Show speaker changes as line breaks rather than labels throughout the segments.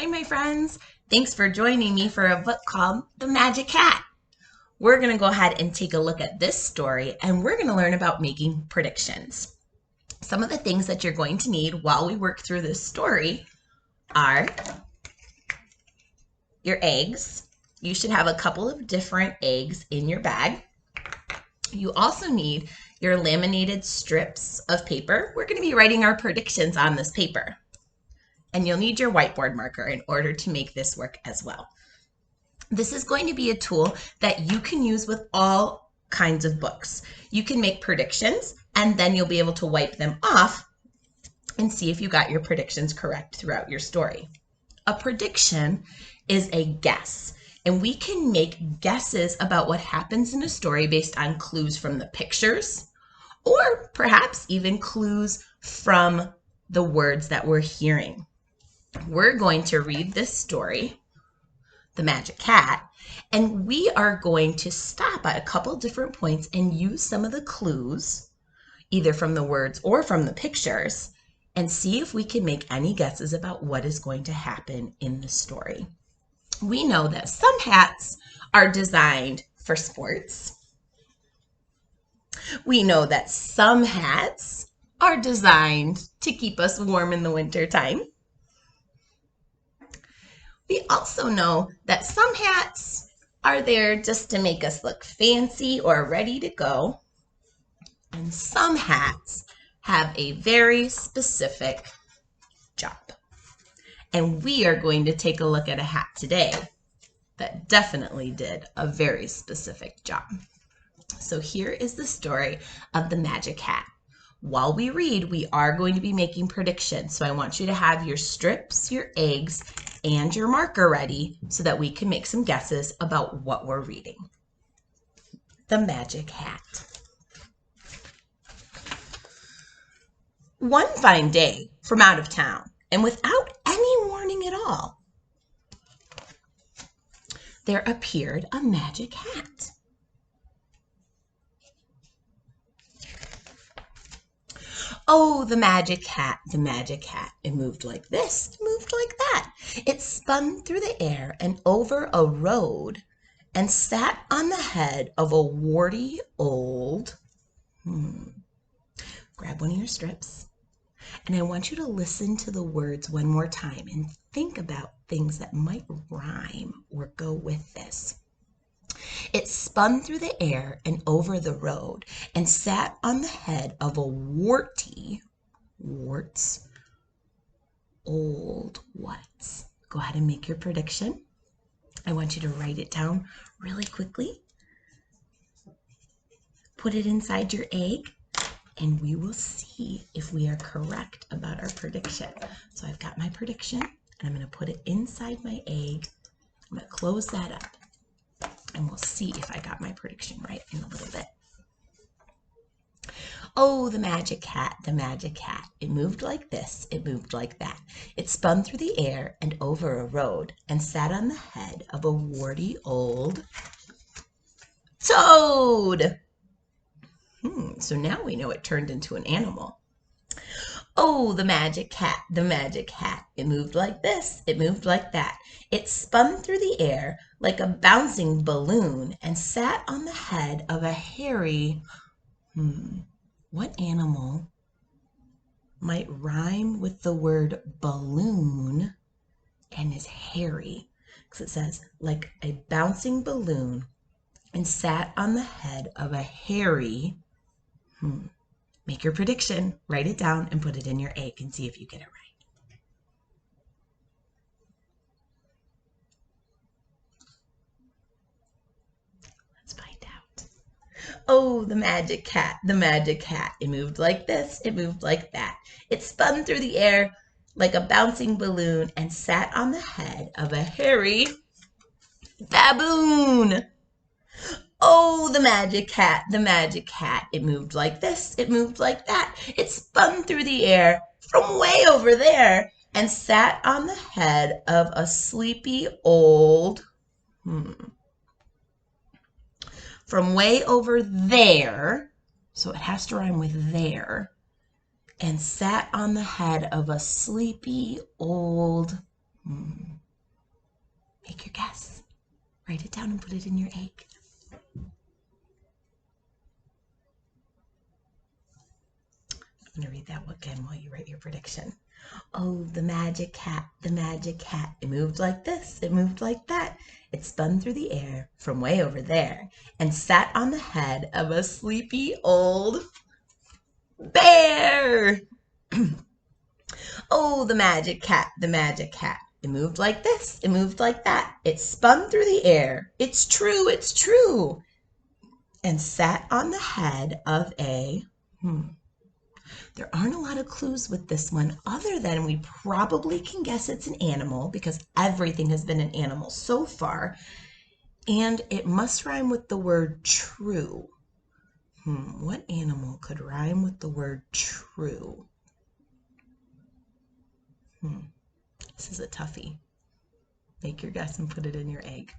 Hi, my friends. Thanks for joining me for a book called The Magic Hat. We're going to go ahead and take a look at this story, and we're going to learn about making predictions. Some of the things that you're going to need while we work through this story are your eggs. You should have a couple of different eggs in your bag. You also need your laminated strips of paper. We're going to be writing our predictions on this paper. And you'll need your whiteboard marker in order to make this work as well. This is going to be a tool that you can use with all kinds of books. You can make predictions and then you'll be able to wipe them off and see if you got your predictions correct throughout your story. A prediction is a guess, and we can make guesses about what happens in a story based on clues from the pictures or perhaps even clues from the words that we're hearing. We're going to read this story, The Magic Hat, and we are going to stop at a couple different points and use some of the clues, either from the words or from the pictures, and see if we can make any guesses about what is going to happen in the story. We know that some hats are designed for sports. We know that some hats are designed to keep us warm in the wintertime. We also know that some hats are there just to make us look fancy or ready to go. And some hats have a very specific job. And we are going to take a look at a hat today that definitely did a very specific job. So here is the story of the Magic Hat. While we read, we are going to be making predictions. So I want you to have your strips, your eggs, and your marker ready so that we can make some guesses about what we're reading. The Magic Hat. One fine day from out of town, and without any warning at all, there appeared a magic hat. Oh, the magic hat, the magic hat. It moved like this, it moved like that. It spun through the air and over a road and sat on the head of a warty old... Grab one of your strips, and I want you to listen to the words one more time and think about things that might rhyme or go with this. It spun through the air and over the road and sat on the head of a warty, warts, old what's. Go ahead and make your prediction. I want you to write it down really quickly. Put it inside your egg, and we will see if we are correct about our prediction. So I've got my prediction, and I'm going to put it inside my egg. I'm going to close that up. And we'll see if I got my prediction right in a little bit. Oh, the magic hat, the magic hat. It moved like this, it moved like that. It spun through the air and over a road and sat on the head of a warty old toad. So now we know it turned into an animal. Oh, the magic hat, the magic hat. It moved like this, it moved like that. It spun through the air like a bouncing balloon and sat on the head of a hairy... What animal might rhyme with the word balloon and is hairy? Because it says, like a bouncing balloon and sat on the head of a hairy... Make your prediction, write it down, and put it in your egg and see if you get it right. Let's find out. Oh, the magic cat, the magic cat. It moved like this, it moved like that. It spun through the air like a bouncing balloon and sat on the head of a hairy baboon. Oh, the magic cat, the magic cat. It moved like this, it moved like that. It spun through the air from way over there and sat on the head of a sleepy old... From way over there, so it has to rhyme with there, and sat on the head of a sleepy old... down and put it in your egg. I'm going to read that again while you write your prediction. Oh, the magic cat, the magic cat. It moved like this, it moved like that. It spun through the air from way over there and sat on the head of a sleepy old bear. Oh, the magic cat, the magic cat. It moved like this, it moved like that. It spun through the air. It's true, it's true. And sat on the head of a... There aren't a lot of clues with this one other than we probably can guess it's an animal because everything has been an animal so far. And it must rhyme with the word true. What animal could rhyme with the word true? This is a toughie. Make your guess and put it in your egg.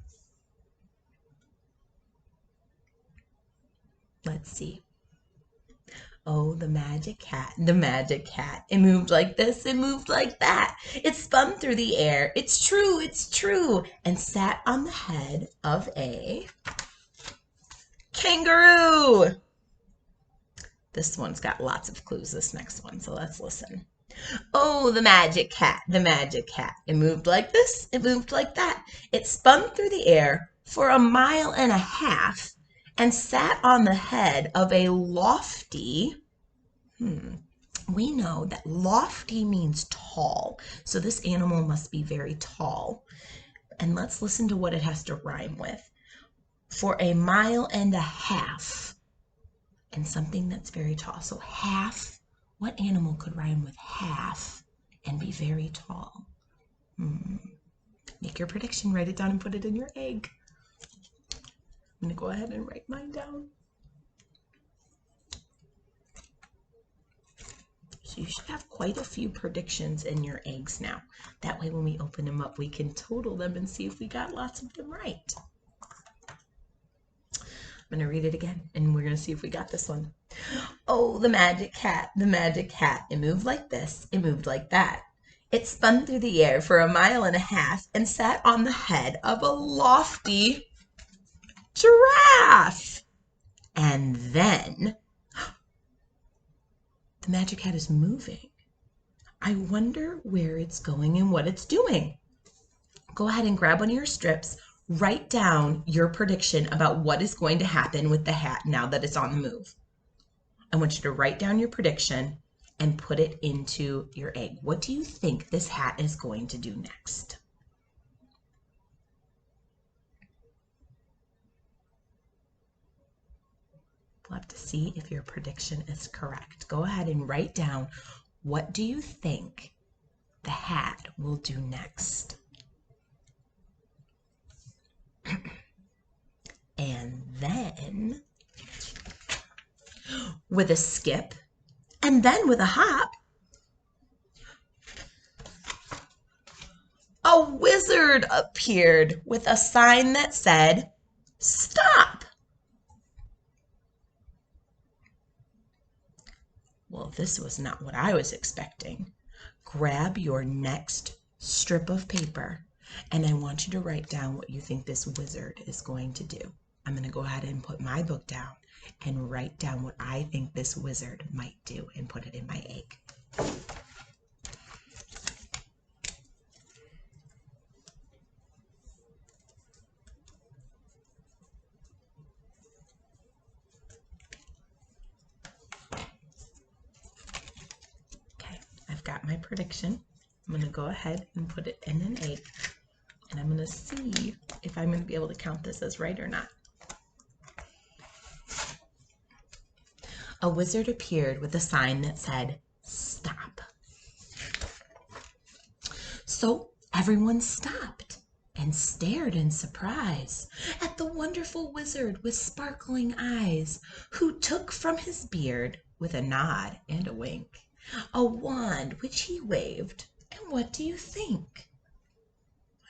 Let's see. Oh, the magic cat, the magic cat. It moved like this, it moved like that. It spun through the air. It's true, and sat on the head of a kangaroo. This one's got lots of clues, this next one, so let's listen. Oh, the magic cat, the magic cat. It moved like this, it moved like that. It spun through the air for 1.5 miles and sat on the head of a lofty, we know that lofty means tall, so this animal must be very tall. And let's listen to what it has to rhyme with. For 1.5 miles, and something that's very tall. So half, what animal could rhyme with half and be very tall? Make your prediction, write it down and put it in your egg. I'm gonna go ahead and write mine down. So you should have quite a few predictions in your eggs now. That way when we open them up, we can total them and see if we got lots of them right. I'm gonna read it again and we're gonna see if we got this one. Oh, the magic cat, the magic cat. It moved like this, it moved like that. It spun through the air for 1.5 miles and sat on the head of a lofty giraffe. And then the magic hat is moving. I wonder where it's going and what it's doing. Go ahead and grab one of your strips, write down your prediction about what is going to happen with the hat now that it's on the move. I want you to write down your prediction and put it into your egg. What do you think this hat is going to do next? We'll have to see if your prediction is correct. Go ahead and write down, what do you think the hat will do next? And then with a skip and then with a hop, a wizard appeared with a sign that said, "Stop." Well, this was not what I was expecting. Grab your next strip of paper and I want you to write down what you think this wizard is going to do. I'm going to go ahead and put my book down and write down what I think this wizard might do and put it in my egg. Okay, I've got my prediction. I'm going to go ahead and put it in an egg and I'm going to see if I'm going to be able to count this as right or not. A wizard appeared with a sign that said, "Stop." So everyone stopped and stared in surprise at the wonderful wizard with sparkling eyes, who took from his beard, with a nod and a wink, a wand which he waved. And what do you think?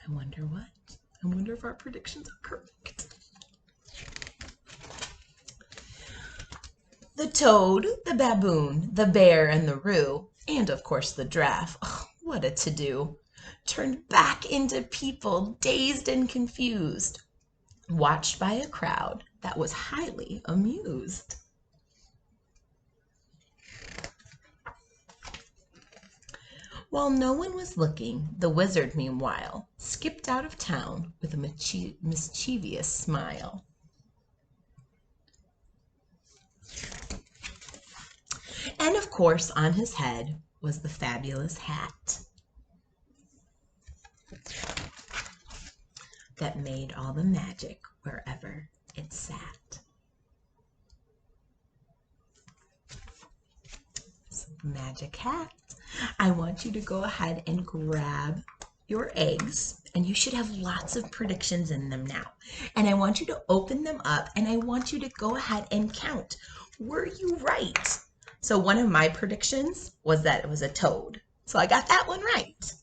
I wonder what? I wonder if our predictions are correct. The toad, the baboon, the bear, and the roo, and of course the giraffe, oh, what a to-do, turned back into people, dazed and confused. watched by a crowd that was highly amused. While no one was looking, the wizard, meanwhile, skipped out of town with a mischievous smile. And of course, on his head was the fabulous hat that made all the magic wherever it sat. So, magic hat. I want you to go ahead and grab your eggs, and you should have lots of predictions in them now. And I want you to open them up, and I want you to go ahead and count. Were you right? So one of my predictions was that it was a toad. So I got that one right.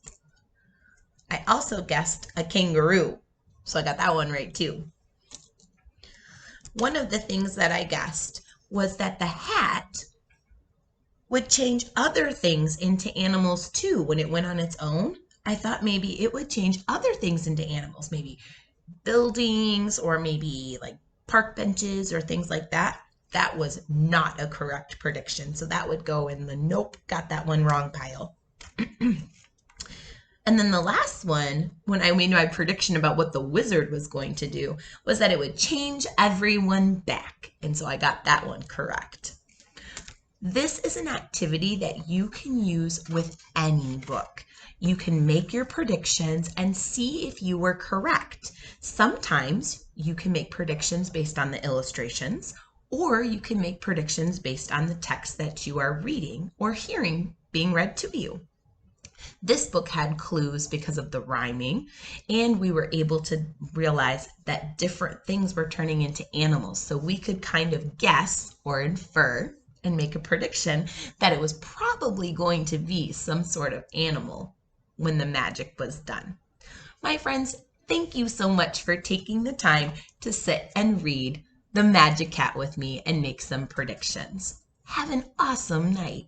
I also guessed a kangaroo. So I got that one right too. One of the things that I guessed was that the hat would change other things into animals too when it went on its own. I thought maybe it would change other things into animals, maybe buildings or maybe like park benches or things like that. That was not a correct prediction. So that would go in the nope, got that one wrong pile. And then the last one, when I made my prediction about what the wizard was going to do, was that it would change everyone back. And so I got that one correct. This is an activity that you can use with any book. You can make your predictions and see if you were correct. Sometimes you can make predictions based on the illustrations, or you can make predictions based on the text that you are reading or hearing being read to you. This book had clues because of the rhyming, and we were able to realize that different things were turning into animals. So we could kind of guess or infer and make a prediction that it was probably going to be some sort of animal when the magic was done. My friends, thank you so much for taking the time to sit and read The Magic Cat with me and make some predictions. Have an awesome night.